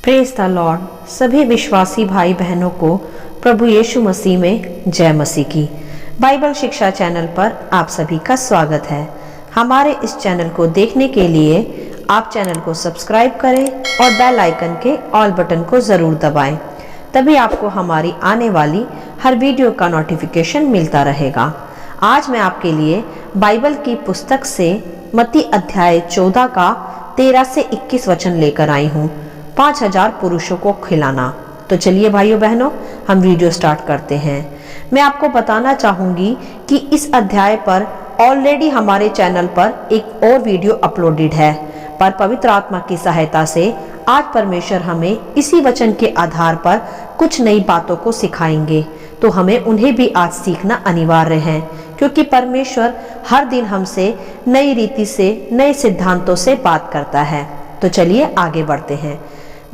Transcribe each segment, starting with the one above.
Praise the Lord. सभी विश्वासी भाई बहनों को प्रभु यीशु मसीह में जय मसीह की। बाइबल शिक्षा चैनल पर आप सभी का स्वागत है। हमारे इस चैनल को देखने के लिए आप चैनल को सब्सक्राइब करें और बेल आइकन के ऑल बटन को ज़रूर दबाएं, तभी आपको हमारी आने वाली हर वीडियो का नोटिफिकेशन मिलता रहेगा। आज मैं आपके लिए बाइबल की पुस्तक से मत्ती अध्याय 14 का 13 से 21 वचन लेकर आई हूँ। 5000 पुरुषों को खिलाना। तो चलिए भाइयों बहनों, हम वीडियो स्टार्ट करते हैं। मैं आपको बताना चाहूँगी कि इस अध्याय पर ऑलरेडी हमारे चैनल पर एक और वीडियो अपलोडेड है, पर पवित्र आत्मा की सहायता से आज परमेश्वर हमें इसी वचन के आधार पर कुछ नई बातों को सिखाएंगे, तो हमें उन्हें भी आज सीखना अनिवार्य है, क्योंकि परमेश्वर हर दिन हमसे नई रीति से, नए सिद्धांतों से बात करता है। तो चलिए आगे बढ़ते हैं।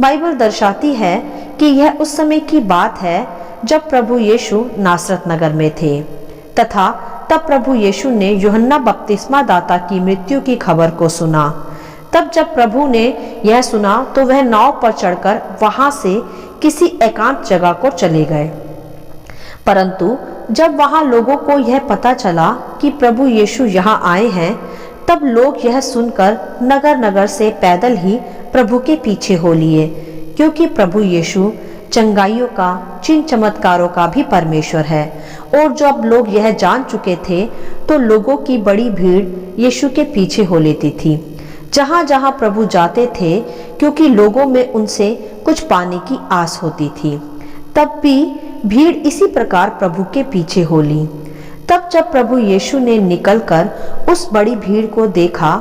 बाइबल दर्शाती है कि यह उस समय की बात है जब प्रभु यीशु नासरत नगर में थे, तथा तब प्रभु यीशु ने यूहन्ना बपतिस्मा दाता की मृत्यु की खबर को सुना। तब जब प्रभु ने यह सुना तो वह नाव पर चढ़कर वहां से किसी एकांत जगह को चले गए। परंतु जब वहां लोगों को यह पता चला कि प्रभु यीशु यहाँ आए हैं, तब लोग यह सुनकर नगर नगर से पैदल ही प्रभु के पीछे हो लिए, क्योंकि प्रभु यीशु चंगाइयों का, चिन्ह चमत्कारों का भी परमेश्वर है। और जब लोग यह जान चुके थे तो लोगों की बड़ी भीड़ यीशु के पीछे हो लेती थी, जहां जहां प्रभु जाते थे, क्योंकि लोगों में उनसे कुछ पाने की आस होती थी। तब भी भीड़ इसी प्रकार प्रभु के पीछे हो ली। तब जब प्रभु यीशु ने निकलकर उस बड़ी भीड़ को देखा,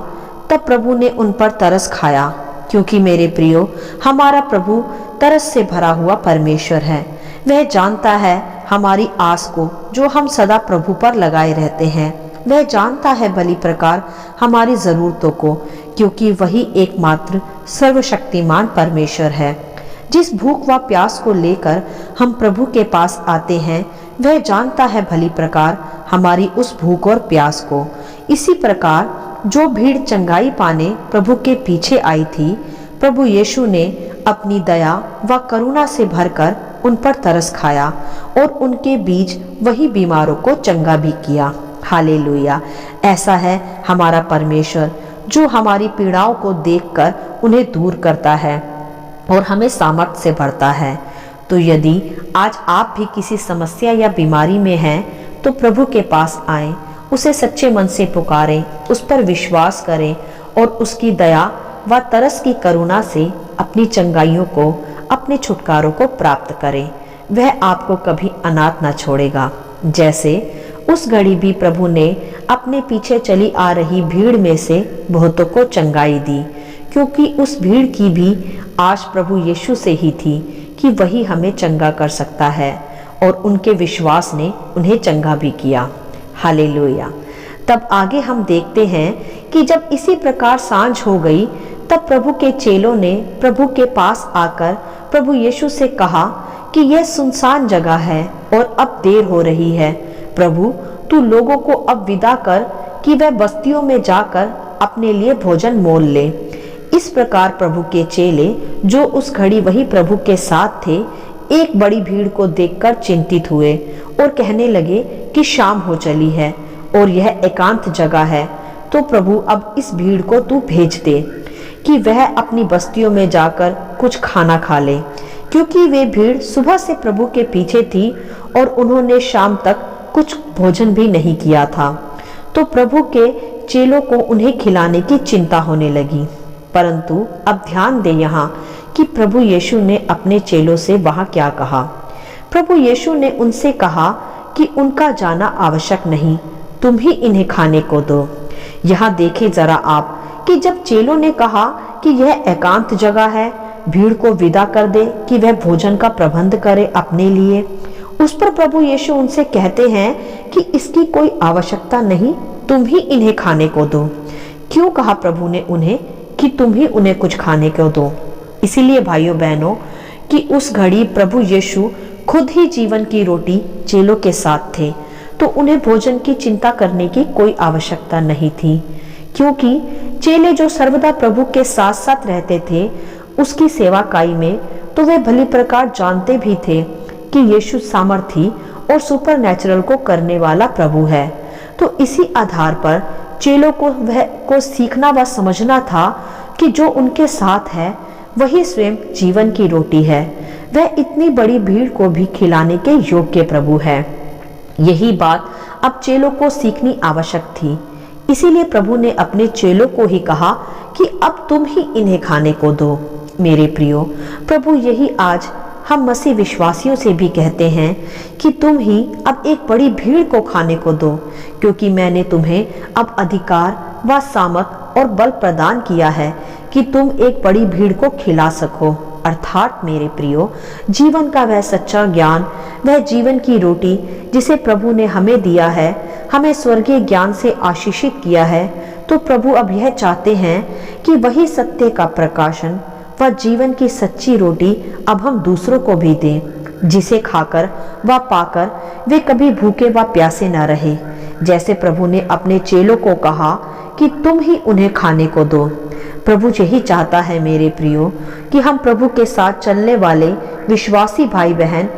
तब प्रभु ने उन पर तरस खाया, क्योंकि मेरे प्रियो, हमारा प्रभु तरस से भरा हुआ परमेश्वर है। वह जानता है हमारी आस को, जो हम सदा प्रभु पर लगाए रहते हैं। वह जानता है भली प्रकार हमारी ज़रूरतों को, क्योंकि वही एकमात्र सर्वशक्तिमान परमेश्वर है। जिस भूख व प्यास को लेकर हम प्रभु के पास आते हैं, वह जानता है भली प्रकार हमारी उस भूख और प्यास को। इसी प्रकार जो भीड़ चंगाई पाने प्रभु के पीछे आई थी, प्रभु यीशु ने अपनी दया व करुणा से भरकर उन पर तरस खाया और उनके बीच वही बीमारों को चंगा भी किया। हालेलुया। ऐसा है हमारा परमेश्वर, जो हमारी पीड़ाओं को देखकर उन्हें दूर करता है और हमें सामर्थ्य से भरता है। तो यदि आज आप भी किसी समस्या या बीमारी में हैं, तो प्रभु के पास आएं, उसे सच्चे मन से पुकारें, उस पर विश्वास करें और उसकी दया व तरस की करुणा से अपनी चंगाइयों को, अपने छुटकारों को प्राप्त करें। वह आपको कभी अनाथ न छोड़ेगा। जैसे उस घड़ी भी प्रभु ने अपने पीछे चली आ रही भीड़ में से बहुतों को चंगाई दी, क्योंकि उस भीड़ की भी आश प्रभु यीशु से ही थी कि वही हमें चंगा कर सकता है, और उनके विश्वास ने उन्हें चंगा भी किया। हालेलुया। तब आगे हम देखते हैं कि जब इसी प्रकार सांझ हो गई, तब प्रभु के चेलों ने प्रभु के पास आकर प्रभु यीशु से कहा कि यह सुनसान जगह है और अब देर हो रही है। प्रभु, तू लोगों को अब विदा कर कि वह बस्तियों में जाकर अपने लिए भोजन मोल ले। इस प्रकार प्रभु के चेले, जो उस घड़ी वही प्रभु के साथ थे, एक बड़ी भीड़ को देखकर चिंतित हुए और कहने लगे कि शाम हो चली है और यह एकांत जगह है, तो प्रभु अब इस भीड़ को तू भेज दे कि वह अपनी बस्तियों में जाकर कुछ खाना खा ले, क्योंकि वे भीड़ सुबह से प्रभु के पीछे थी और उन्होंने शाम तक कुछ भोजन भी नहीं किया था। तो प्रभु के चेलों को उन्हें खिलाने की चिंता होने लगी। परंतु अब ध्यान दें यहाँ कि प्रभु यीशु ने अपने चेलों से वहाँ क्या कहा। प्रभु यीशु ने उनसे कहा कि उनका जाना आवश्यक नहीं, तुम ही इन्हें खाने को दो। यहाँ देखें जरा आप कि जब चेलों ने कहा कि यह एकांत जगह है, भीड़ को विदा कर दे कि वह भोजन का प्रबंध करे अपने लिए, उस पर प्रभु यीशु उनसे कहते हैं कि इसकी कोई आवश्यकता नहीं, तुम ही इन्हें खाने को दो। क्यों कहा प्रभु ने उन्हें कि तुम ही उन्हें कुछ खाने को दो? इसीलिए भाइयों बहनों कि उस घड़ी प्रभु यीशु खुद ही जीवन की रोटी चेलों के साथ थे, तो उन्हें भोजन की चिंता करने की कोई आवश्यकता नहीं थी, क्योंकि चेले जो सर्वदा प्रभु के साथ साथ रहते थे, उसकी सेवाकाई में, तो वे भली प्रकार जानते भी थे कि यीशु सामर्थी और सुपरनैचुरल को करने वाला प्रभु है। तो इसी आधार पर चेलों को सीखना व समझना था कि जो उनके साथ है वही स्वयं जीवन की रोटी है। वह इतनी बड़ी भीड़ को भी खिलाने के योग्य प्रभु है। यही बात अब चेलों को सीखनी आवश्यक थी। इसीलिए प्रभु ने अपने चेलों को ही कहा कि अब तुम ही इन्हें खाने को दो। मेरे प्रियो, प्रभु यही आज हम मसीह विश्वासियों से भी कहते हैं कि तुम ही अब एक बड़ी भीड़ को खाने को दो, क्योंकि मैंने तुम्हें अब अधिकार व सामर्थ और बल प्रदान किया है कि तुम एक बड़ी भीड़ को खिला सको। अर्थात मेरे प्रियो, जीवन का वह सच्चा ज्ञान, वह जीवन की रोटी जिसे प्रभु ने हमें दिया है, हमें स्वर्गीय ज्ञान से आशीषित किया है। तो प्रभु अब यह चाहते हैं कि वही सत्य का प्रकाशन व जीवन की सच्ची रोटी अब हम दूसरों को भी दें, जिसे खाकर व पाकर वे कभी भूखे व प्यासे न रहे। जैसे प्रभु ने अपने चेलों को कहा कि तुम ही उन्हें खाने को दो। प्रभु यही चाहता है मेरे प्रियो कि हम प्रभु के साथ चलने वाले विश्वासी भाई बहन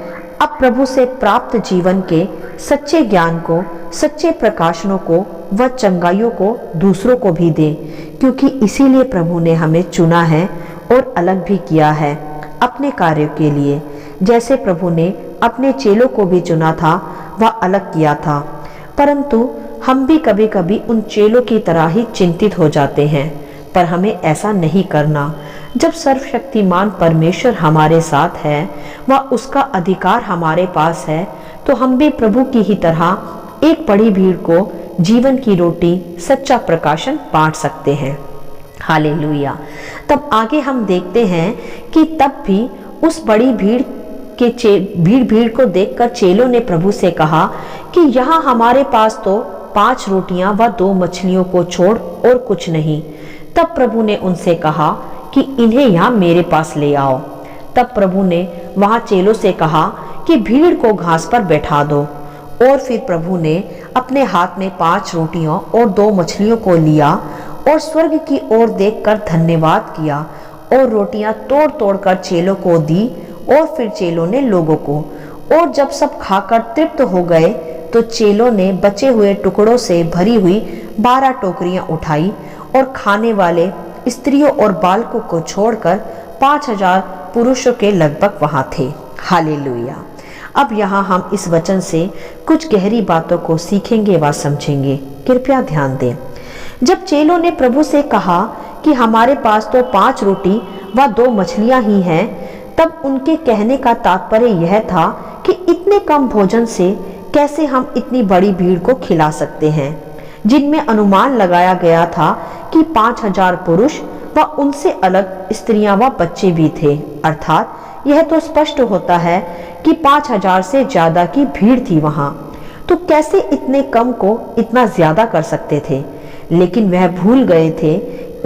अब प्रभु से प्राप्त जीवन के सच्चे ज्ञान को, सच्चे प्रकाशनों को व चंगाइयों को दूसरों को भी दें, क्योंकि इसीलिए प्रभु ने हमें चुना है और अलग भी किया है अपने कार्यों के लिए। जैसे प्रभु ने अपने चेलों को भी चुना था व अलग किया था, परंतु हम भी कभी कभी उन चेलों की तरह ही चिंतित हो जाते हैं। पर हमें ऐसा नहीं करना। जब सर्वशक्तिमान परमेश्वर हमारे साथ है व उसका अधिकार हमारे पास है, तो हम भी प्रभु की ही तरह एक बड़ी भीड़ को जीवन की रोटी, सच्चा प्रकाशन बांट सकते हैं। हालेलुया। तब आगे हम देखते हैं कि तब भी उस बड़ी भीड़ को देखकर चेलों ने प्रभु से कहा कि यहाँ हमारे पास तो 5 रोटियां व 2 मछलियों को छोड़ और कुछ नहीं। तब प्रभु ने उनसे कहा कि इन्हें यहाँ मेरे पास ले आओ। तब प्रभु ने वहां चेलों से कहा कि भीड़ को घास पर बैठा दो। और फिर प्रभु ने अपने हाथ में 5 रोटियों और 2 मछलियों को लिया और स्वर्ग की ओर देखकर धन्यवाद किया और रोटियां तोड़ तोड़ कर चेलों को दी और फिर चेलों ने लोगों को। और जब सब खाकर तृप्त हो गए, तो चेलों ने बचे हुए टुकड़ों से भरी हुई 12 टोकरियां उठाई और खाने वाले स्त्रियों और बालकों को छोड़कर 5000 पुरुषों के लगभग वहां थे। हालेलुया। अब यहाँ हम इस वचन से कुछ गहरी बातों को सीखेंगे व समझेंगे। कृपया ध्यान दें। जब चेलों ने प्रभु से कहा कि हमारे पास तो 5 रोटी व 2 मछलियां ही हैं, तब उनके कहने का तात्पर्य यह था कि इतने कम भोजन से कैसे हम इतनी बड़ी भीड़ को खिला सकते हैं, जिनमें अनुमान लगाया गया था कि 5000 पुरुष व उनसे अलग स्त्रियां व बच्चे भी थे। अर्थात यह तो स्पष्ट होता है कि 5000 से ज्यादा की भीड़ थी वहां। तो कैसे इतने कम को इतना ज्यादा कर सकते थे? लेकिन वह भूल गए थे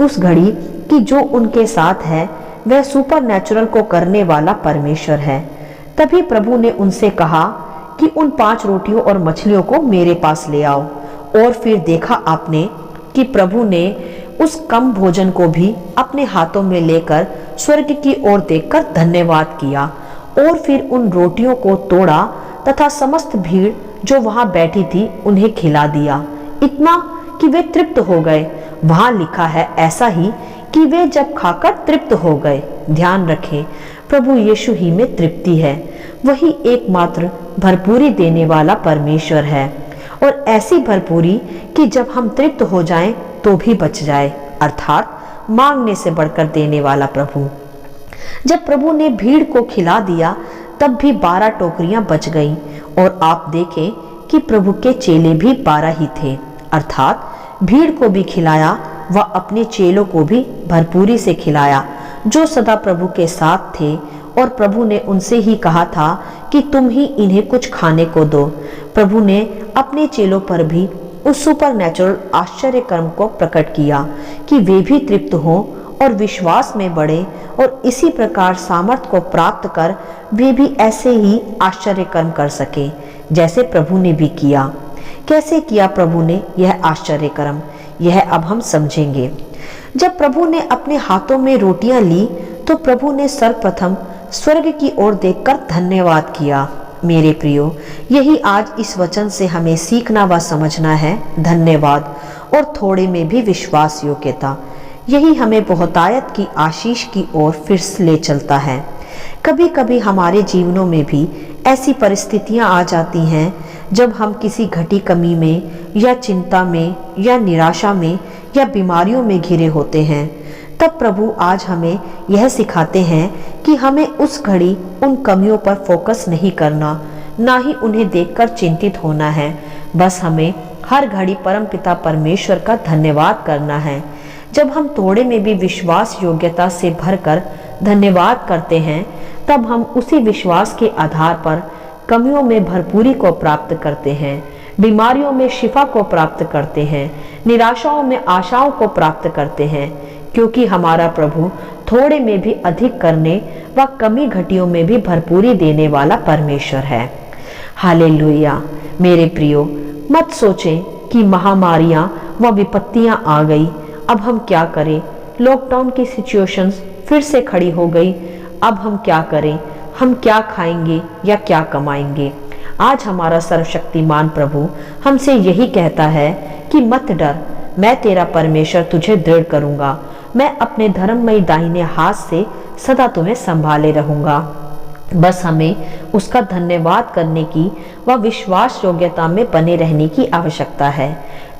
उस घड़ी कि जो उनके साथ है वह सुपरनैचुरल को करने वाला परमेश्वर है। तभी प्रभु ने उनसे कहा कि उन 5 रोटियों और मछलियों को मेरे पास ले आओ। और फिर देखा आपने कि प्रभु ने उस कम भोजन को भी अपने हाथों में लेकर स्वर्ग की ओर देखकर धन्यवाद किया और फिर उन रोटियों को तोड़ा तथा समस्त भीड़ जो वहां बैठी थी उन्हें खिला दिया, इतना कि वे तृप्त हो गए। वहां लिखा है ऐसा ही कि वे जब खाकर तृप्त हो गए। ध्यान रखें, प्रभु यीशु ही में तृप्ति है। वही एकमात्र भरपूरी देने वाला परमेश्वर है, और ऐसी भरपूरी कि जब हम तृप्त हो जाएं तो भी बच जाए। अर्थात मांगने से बढ़कर देने वाला प्रभु। जब प्रभु ने भीड़ को खिला दिया तब भी 12 टोकरियां बच गईं, और आप देखें कि प्रभु के चेले भी 12 ही थे। अर्थात भीड़ को भी खिलाया व अपने चेलों को भी भरपूरी से खिलाया, जो सदा प्रभु के साथ थे। और प्रभु ने उनसे ही कहा था कि तुम ही इन्हें कुछ खाने को दो। प्रभु ने अपने चेलों पर भी उस सुपरनैचुरल आश्चर्य कर्म को प्रकट किया कि वे भी तृप्त हों और विश्वास में बढ़े, और इसी प्रकार सामर्थ को प्राप्त कर वे भी ऐसे ही आश्चर्य कर्म कर सके जैसे प्रभु ने भी किया। कैसे किया प्रभु ने यह आश्चर्य कर्म, यह अब हम समझेंगे। जब प्रभु ने अपने हाथों में रोटियां ली तो प्रभु ने सर्वप्रथम स्वर्ग की ओर देखकर धन्यवाद किया। मेरे प्रियो, यही आज इस वचन से हमें सीखना व समझना है। धन्यवाद और थोड़े में भी विश्वास योग्यता, यही हमें बहुतायत की आशीष की ओर फिर से ले चलता है। कभी कभी हमारे जीवनों में भी ऐसी परिस्थितियां आ जाती हैं जब हम किसी घटी कमी में या चिंता में या निराशा में या बीमारियों में घिरे होते हैं। तब प्रभु आज हमें यह सिखाते हैं कि हमें उस घड़ी उन कमियों पर फोकस नहीं करना, ना ही उन्हें देखकर चिंतित होना है। बस हमें हर घड़ी परमपिता परमेश्वर का धन्यवाद करना है। जब हम थोड़े में भी विश्वास योग्यता से भरकर धन्यवाद करते हैं, तब हम उसी विश्वास के आधार पर कमियों में भरपूरी को प्राप्त करते हैं, बीमारियों में शिफा को प्राप्त करते हैं, निराशाओं में आशाओं को प्राप्त करते हैं, क्योंकि हमारा प्रभु थोड़े में भी अधिक करने व कमी घटियों में भी भरपूरी देने वाला परमेश्वर है। हालेलुया। मेरे प्रियो, मत सोचें कि महामारियां व विपत्तियां आ गई, अब हम क्या करें। लॉकडाउन की सिचुएशंस फिर से खड़ी हो गई, अब हम क्या करें, हम क्या खाएंगे या क्या कमाएंगे। आज हमारा सर्वशक्तिमान प्रभु हमसे यही कहता है कि मत डर, मैं तेरा परमेश्वर तुझे दृढ़ करूंगा, मैं अपने धर्ममय दाहिने हाथ से सदा तुम्हें संभाले रहूंगा। बस हमें उसका धन्यवाद करने की व विश्वास योग्यता में बने रहने की आवश्यकता है।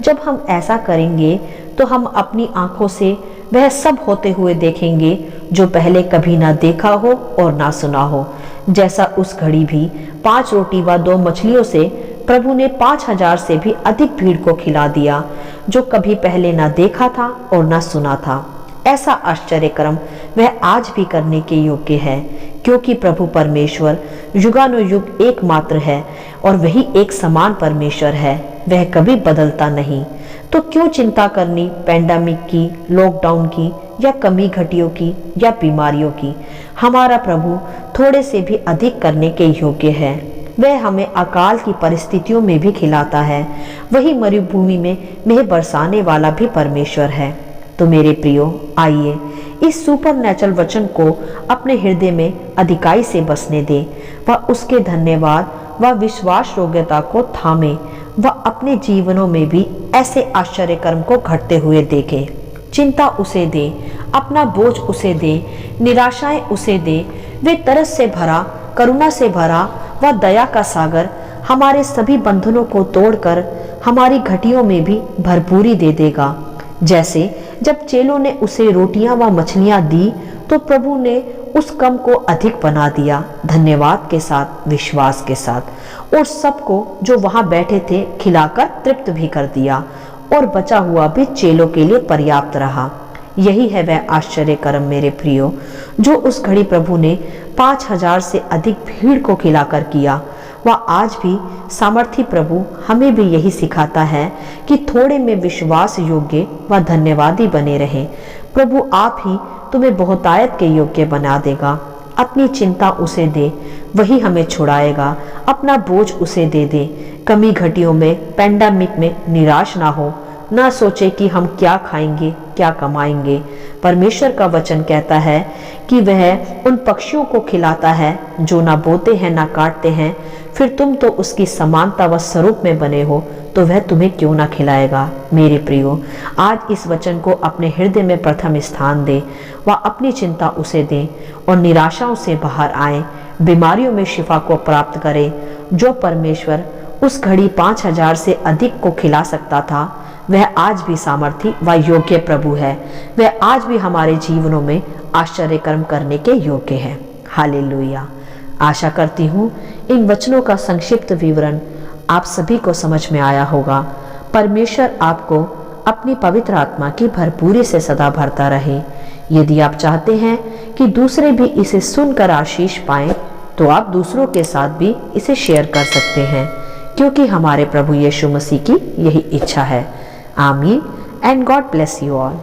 जब हम ऐसा करेंगे तो हम अपनी आंखों से वह सब होते हुए देखेंगे जो पहले कभी ना देखा हो और ना सुना हो। जैसा उस घड़ी भी 5 रोटी व 2 मछलियों से प्रभु ने 5000 से भी अधिक भीड़ को खिला दिया, जो कभी पहले ना देखा था और ना सुना था। ऐसा आश्चर्य कर्म वह आज भी करने के योग्य है, क्योंकि प्रभु परमेश्वर युगानुयुग एकमात्र है और वही एक समान परमेश्वर है, वह कभी बदलता नहीं। तो क्यों चिंता करनी पैंडेमिक की, लॉकडाउन की या कमी घटियों की या बीमारियों की। हमारा प्रभु थोड़े से भी अधिक करने के योग्य है। वह हमें अकाल की परिस्थितियों में भी खिलाता है, वही मरुभूमि में मेह बरसाने वाला भी परमेश्वर है। तो मेरे प्रियो, आइए इस सुपरनैचुरल वचन को अपने हृदय में अधिकाई से बसने दें व उसके धन्यवाद व विश्वास योग्यता को थामे व अपने जीवनों में भी ऐसे आश्चर्य कर्म को घटते हुए देखें। चिंता उसे दे, अपना बोझ उसे दे, निराशाएं उसे दे। वे तरस से भरा, करुणा से भरा व दया का सागर हमारे सभी बंधनों को तोड़कर हमारी घटियों में भी भरपूरी दे देगा। जैसे जब चेलों ने उसे रोटियां व मछलियां दी तो प्रभु ने उस कम को अधिक बना दिया, धन्यवाद के साथ, विश्वास के साथ, और सबको जो वहां बैठे थे खिलाकर तृप्त भी कर दिया, और बचा हुआ भी चेलों के लिए पर्याप्त रहा। यही है वह आश्चर्य कर्म मेरे प्रियो, जो उस घड़ी प्रभु ने 5000 से अधिक भीड़ को खिलाकर किया। वह आज भी सामर्थी प्रभु हमें भी यही सिखाता है कि थोड़े में विश्वास योग्य व धन्यवादी बने रहें। प्रभु आप ही तुम्हें बहुतायत के योग्य बना देगा। अपनी चिंता उसे दे, वही हमें छुड़ाएगा। अपना बोझ उसे दे दे। कमी घटियों में, पैंडेमिक में निराश ना हो, ना सोचे कि हम क्या खाएंगे, क्या कमाएंगे। परमेश्वर का वचन कहता है कि वह उन पक्षियों को खिलाता है जो ना बोते हैं ना काटते हैं, फिर तुम तो उसकी समानता व स्वरूप में बने हो, तो वह तुम्हें क्यों ना खिलाएगा। मेरे प्रियो, आज इस वचन को अपने हृदय में प्रथम स्थान दे व अपनी चिंता उसे दे और निराशाओं से बाहर आए, बीमारियों में शिफा को प्राप्त करे। जो परमेश्वर उस घड़ी 5000 से अधिक को खिला सकता था, वह आज भी सामर्थी व योग्य प्रभु है। वह आज भी हमारे जीवनों में आश्चर्य कर्म करने के योग्य है। हालेलुया। आशा करती हूँ इन वचनों का संक्षिप्त विवरण आप सभी को समझ में आया होगा। परमेश्वर आपको अपनी पवित्र आत्मा की भरपूरी से सदा भरता रहे। यदि आप चाहते हैं कि दूसरे भी इसे सुनकर आशीष पाएं, तो आप दूसरों के साथ भी इसे शेयर कर सकते हैं, क्योंकि हमारे प्रभु यीशु मसीह की यही इच्छा है। आमीन and God bless you all.